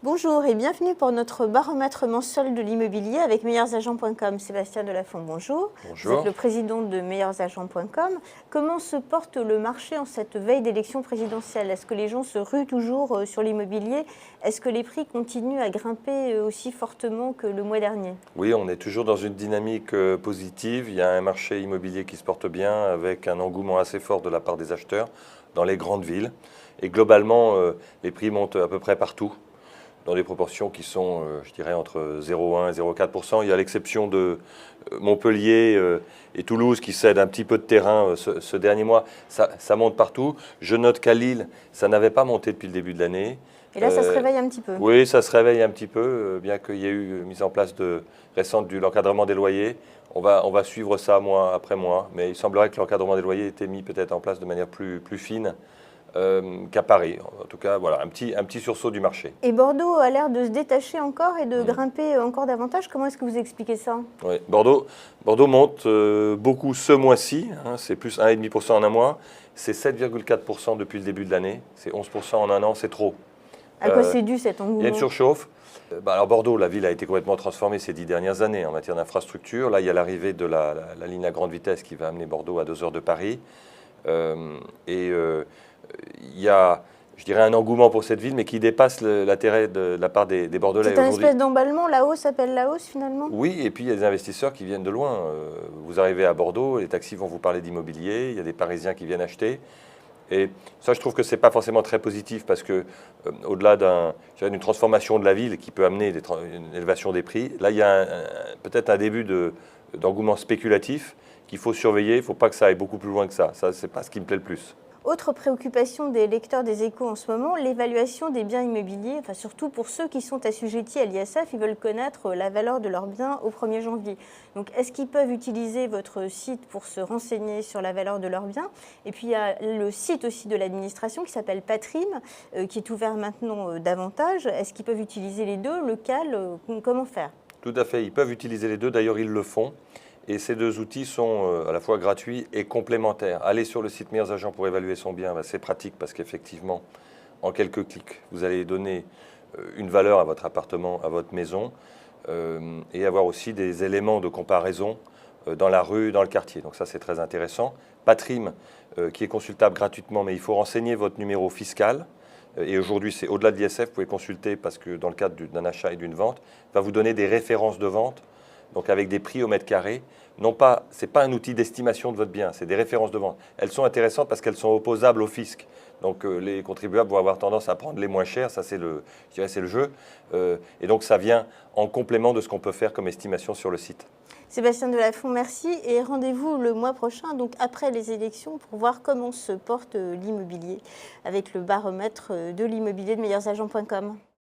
Bonjour et bienvenue pour notre baromètre mensuel de l'immobilier avec meilleursagents.com. Sébastien Delafont, bonjour. Bonjour. Vous êtes le président de meilleursagents.com. Comment se porte le marché en cette veille d'élection présidentielle? Est-ce que les gens se ruent toujours sur l'immobilier? Est-ce que les prix continuent à grimper aussi fortement que le mois dernier? Oui, on est toujours dans une dynamique positive. Il y a un marché immobilier qui se porte bien avec un engouement assez fort de la part des acheteurs dans les grandes villes. Et globalement, les prix montent à peu près partout, dans des proportions qui sont, je dirais, entre 0,1 et 0,4%. Il y a l'exception de Montpellier et Toulouse qui cèdent un petit peu de terrain ce dernier mois. Ça monte partout. Je note qu'à Lille, ça n'avait pas monté depuis le début de l'année. Et là, ça se réveille un petit peu. Oui, ça se réveille un petit peu, bien qu'il y ait eu mise en place récente de l'encadrement des loyers. On va suivre ça mois après mois, mais il semblerait que l'encadrement des loyers ait été mis peut-être en place de manière plus fine qu'à Paris. En tout cas, voilà, un petit sursaut du marché. Et Bordeaux a l'air de se détacher encore et de grimper encore davantage. Comment est-ce que vous expliquez ça? Oui, Bordeaux monte beaucoup ce mois-ci, hein, c'est plus 1,5% en un mois. C'est 7,4% depuis le début de l'année. C'est 11% en un an, c'est trop. À quoi c'est dû cet engouement? Il y a une surchauffe. Alors Bordeaux, la ville a été complètement transformée ces 10 dernières années en matière d'infrastructure. Là, il y a l'arrivée de la ligne à grande vitesse qui va amener Bordeaux à 2 heures de Paris. Il y a, je dirais, un engouement pour cette ville, mais qui dépasse l'intérêt de la part des Bordelais. C'est un espèce d'emballement, la hausse appelle la hausse finalement? Oui, et puis il y a des investisseurs qui viennent de loin. Vous arrivez à Bordeaux, les taxis vont vous parler d'immobilier, il y a des Parisiens qui viennent acheter. Et ça, je trouve que ce n'est pas forcément très positif parce que, au-delà d'une transformation de la ville qui peut amener une élévation des prix, là, il y a peut-être un début d'engouement spéculatif qu'il faut surveiller. Il ne faut pas que ça aille beaucoup plus loin que ça. Ça, ce n'est pas ce qui me plaît le plus. Autre préoccupation des lecteurs des Échos en ce moment, l'évaluation des biens immobiliers, enfin surtout pour ceux qui sont assujettis à l'ISF, ils veulent connaître la valeur de leurs biens au 1er janvier. Donc est-ce qu'ils peuvent utiliser votre site pour se renseigner sur la valeur de leurs biens? Et puis il y a le site aussi de l'administration qui s'appelle Patrim, qui est ouvert maintenant davantage. Est-ce qu'ils peuvent utiliser les deux? Lequel? Comment faire? Tout à fait, ils peuvent utiliser les deux, d'ailleurs ils le font. Et ces deux outils sont à la fois gratuits et complémentaires. Aller sur le site Meilleurs Agents pour évaluer son bien, c'est pratique parce qu'effectivement, en quelques clics, vous allez donner une valeur à votre appartement, à votre maison, et avoir aussi des éléments de comparaison dans la rue, dans le quartier. Donc ça, c'est très intéressant. Patrim, qui est consultable gratuitement, mais il faut renseigner votre numéro fiscal. Et aujourd'hui, c'est au-delà de l'ISF, vous pouvez consulter parce que dans le cadre d'un achat et d'une vente, va vous donner des références de vente. Donc avec des prix au mètre carré, non pas, ce n'est pas un outil d'estimation de votre bien, c'est des références de vente. Elles sont intéressantes parce qu'elles sont opposables au fisc. Donc les contribuables vont avoir tendance à prendre les moins chers, ça c'est je dirais c'est le jeu. Et donc ça vient en complément de ce qu'on peut faire comme estimation sur le site. Sébastien Delafont, merci et rendez-vous le mois prochain, donc après les élections, pour voir comment se porte l'immobilier avec le baromètre de l'immobilier de meilleursagents.com.